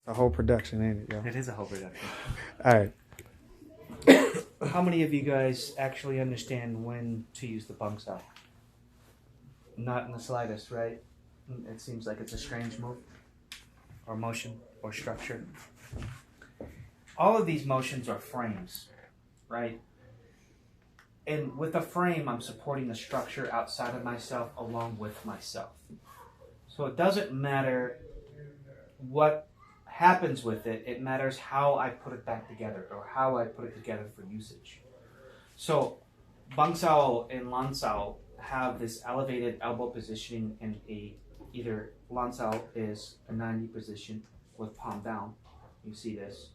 The whole production, ain't it, yo? It is a whole production. All right. How many of you guys actually understand when to use the bung sao? Not in the slightest, right? It seems like it's a strange move, or motion, or structure. All of these motions are frames, right? And with a frame, I'm supporting the structure outside of myself along with myself. So it doesn't matter what happens with it, it matters how I put it back together or how I put it together for usage. So bung sao and lan sao have this elevated elbow positioning, and either lan sao is a 90 position with palm down, you see this,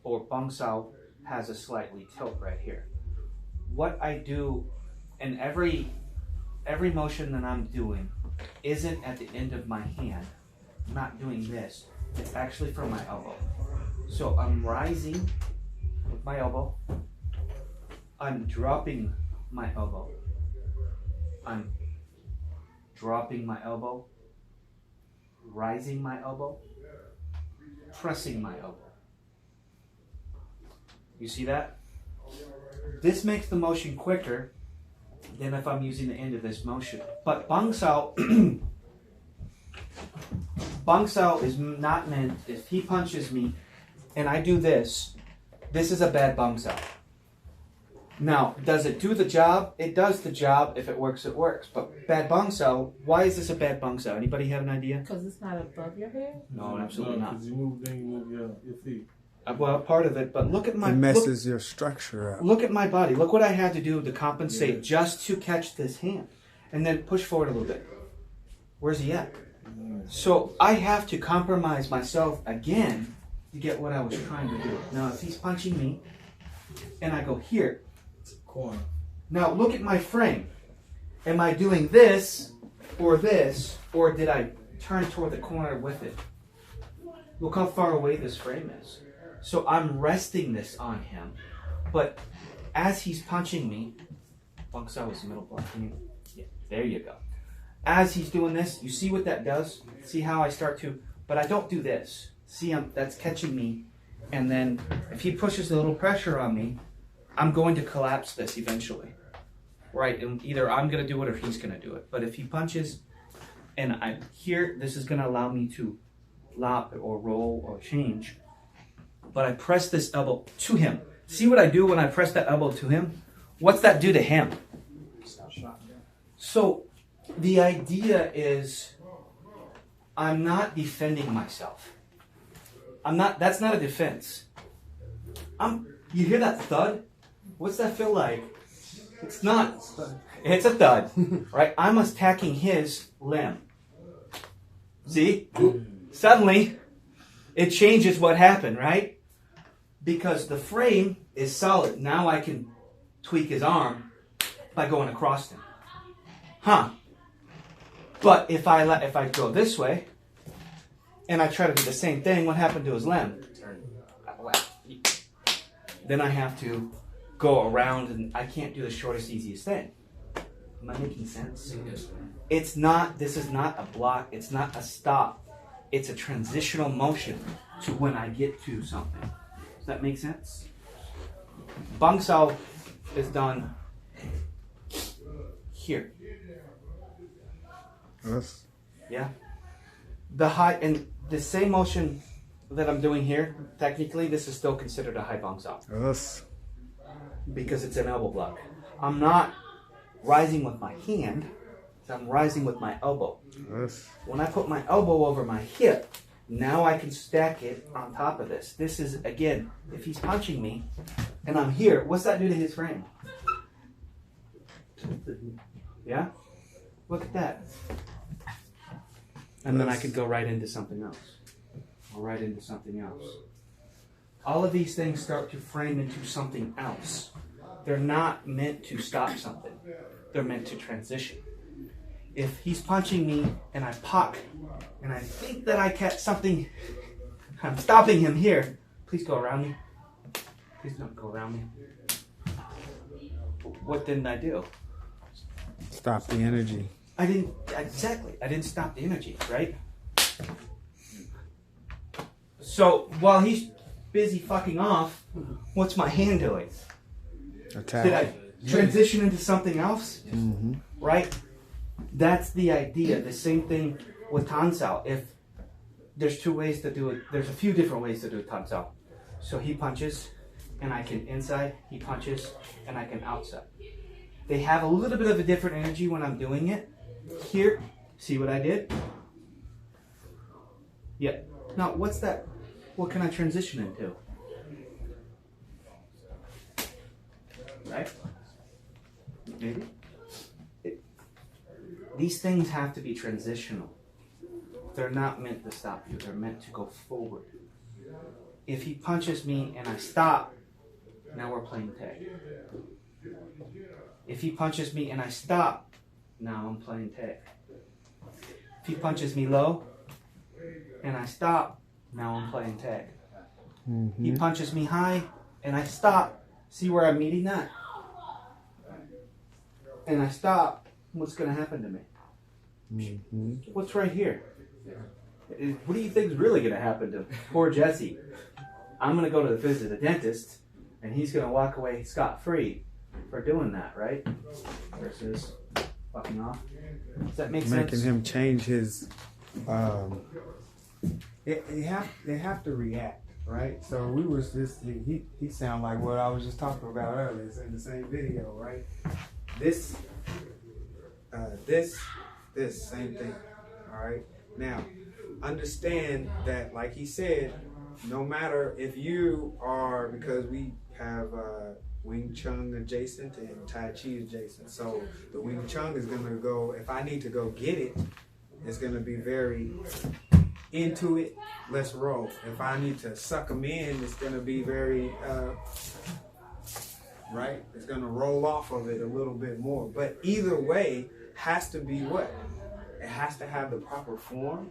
or bung sao has a slightly tilt right here. What I do in every motion that I'm doing isn't at the end of my hand. I'm not doing this. It's actually from my elbow. So I'm rising with my elbow. I'm dropping my elbow. I'm dropping my elbow, rising my elbow, pressing my elbow. You see that? This makes the motion quicker than if I'm using the end of this motion. But bung sao, bung sao is not meant, if he punches me and I do this, this is a bad bung sao. Now, does it do the job? It does the job. If it works, it works. But bad bung sao, why is this a bad bung sao? Anybody have an idea? Because it's not above your head? No, absolutely not. Because you move your feet. Well, part of it, but look at my... It messes your structure up. Look at my body. Look what I had to do to compensate just to catch this hand. And then push forward a little bit. Where's he at? So I have to compromise myself again to get what I was trying to do. Now, if he's punching me and I go here. Corner. Now, look at my frame. Am I doing this, or did I turn toward the corner with it? Look how far away this frame is. So I'm resting this on him, but as he's punching me, bung sao is the middle block. Yeah, there you go. As he's doing this, you see what that does? See how I start to, but I don't do this. See, that's catching me, and then if he pushes a little pressure on me, I'm going to collapse this eventually, right? And either I'm going to do it or he's going to do it. But if he punches, and I'm here, this is going to allow me to lop or roll or change. But I press this elbow to him. See what I do when I press that elbow to him? What's that do to him? So the idea is I'm not defending myself. That's not a defense. You hear that thud? What's that feel like? It's not. It's a thud, right? I'm attacking his limb. See? Suddenly, it changes what happened, right? Because the frame is solid. Now I can tweak his arm by going across him. But if I go this way and I try to do the same thing, what happened to his limb? Then I have to go around, and I can't do the shortest, easiest thing. Am I making sense? It's not. This is not a block. It's not a stop. It's a transitional motion to when I get to something. Does that make sense? Bung sao is done here. Yes. Yeah. The high and the same motion that I'm doing here. Technically, this is still considered a high bung sao Yes. because it's an elbow block. I'm not rising with my hand. I'm rising with my elbow. Yes. When I put my elbow over my hip, now I can stack it on top of this. This is, again, if he's punching me and I'm here, what's that do to his frame? Yeah? Look at that. And then I could go right into something else. Or right into something else. All of these things start to frame into something else. They're not meant to stop something. They're meant to transition. If he's punching me and I pop and I think that I catch something, I'm stopping him here. Please go around me. Please don't go around me. What didn't I do? Stop the energy. I didn't stop the energy, right? So while he's busy fucking off, what's my hand doing? Attack. Did I transition into something else? Mm-hmm. Right? That's the idea. The same thing with tansao. If there's two ways to do it, there's a few different ways to do tansao. So he punches, and I can inside. He punches, and I can outside. They have a little bit of a different energy when I'm doing it. Here, see what I did? Yeah. Now, what's that? What can I transition into? Right? Maybe? These things have to be transitional. They're not meant to stop you. They're meant to go forward. If he punches me and I stop, now we're playing tag. If he punches me and I stop, now I'm playing tag. If he punches me low and I stop, now I'm playing tag. Mm-hmm. He punches me high and I stop. See where I'm meeting that? And I stop, what's going to happen to me? Mm-hmm. What's right here? What do you think is really going to happen to poor Jesse? I'm going to go to the visit the dentist, and he's going to walk away scot-free for doing that, right? Versus fucking off. Does that make sense? Making him change his. They have to react, right? So we was just he sound like what I was just talking about earlier. It's in the same video, right? This same thing. All right. Now, understand that, like he said, no matter if you are, because we have Wing Chun adjacent and Tai Chi adjacent. So the Wing Chun is gonna go. If I need to go get it, it's gonna be very into it. Let's roll. If I need to suck them in, it's gonna be very right. It's gonna roll off of it a little bit more. But either way, has to be what? It has to have the proper form.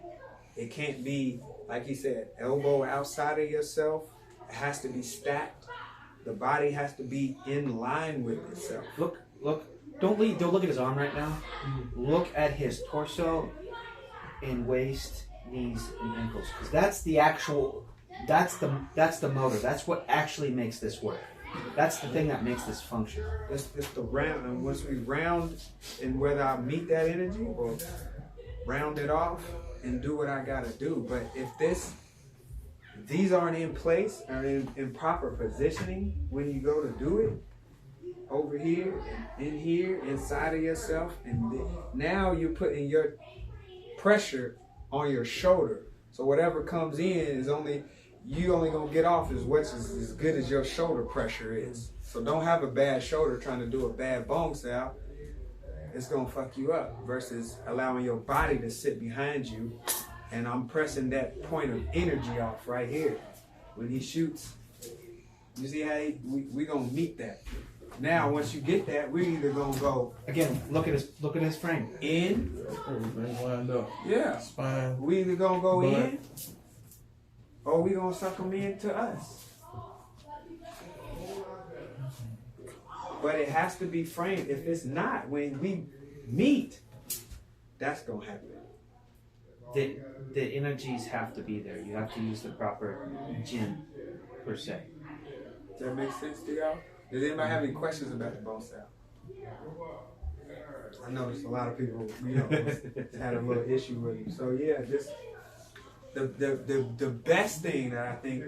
It can't be, like he said, elbow outside of yourself. It has to be stacked. The body has to be in line with itself. Look. Don't look at his arm right now. Look at his torso and waist, knees, and ankles. Because that's the actual, that's the motor. That's what actually makes this work. That's the thing that makes this function. It's the round, and once we round, and whether I meet that energy or round it off and do what I gotta do. But if these aren't in place or in proper positioning when you go to do it, over here, in here, inside of yourself, and now you're putting your pressure on your shoulder. So whatever comes in is you only gonna get off as good as your shoulder pressure is. So don't have a bad shoulder trying to do a bad bong style. It's gonna fuck you up versus allowing your body to sit behind you. And I'm pressing that point of energy off right here. When he shoots, you see how we gonna meet that. Now once you get that, we either gonna go Again, look at his frame. in. Everything lined up. Yeah. Spine. We either gonna go Butt. in or we gonna suck them into us. But it has to be framed. If it's not, when we meet, that's gonna happen. The energies have to be there. You have to use the proper gin, per se. Does that make sense to y'all? Does anybody have any questions about the bone style? I noticed a lot of people, had a little issue with it. So yeah, just the best thing that I think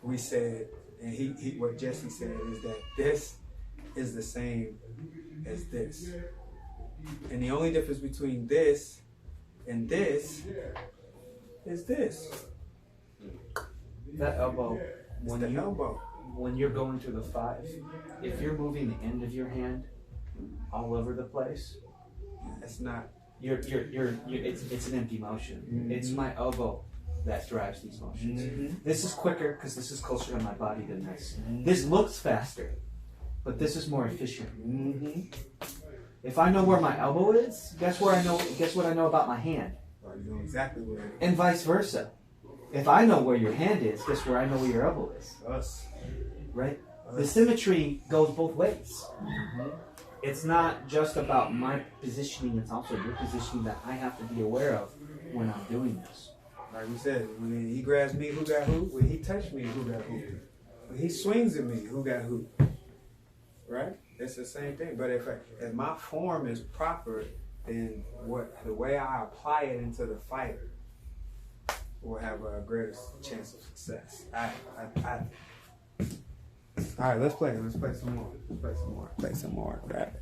we said, and he what Jesse said, is that this is the same as this. And the only difference between this and this is this. That elbow, It's the elbow. when you're going through the 5, if you're moving the end of your hand all over the place, It's not. it's an empty motion. Mm-hmm. It's my elbow that drives these motions. Mm-hmm. This is quicker because this is closer to my body than this. This looks faster, but this is more efficient. Mm-hmm. If I know where my elbow is, guess what I know about my hand? Well, you know exactly where it And vice versa. If I know where your hand is, guess where I know where your elbow is? is. Us. Right? The symmetry goes both ways. It's not just about my positioning, it's also your positioning that I have to be aware of when I'm doing this. Like we said, when he grabs me, who got who? When he touched me, who got who? When he swings at me, who got who? Right? It's the same thing. But if my form is proper, then the way I apply it into the fight will have a greater chance of success. All right, let's play. Let's play some more. Play some more. Grab it.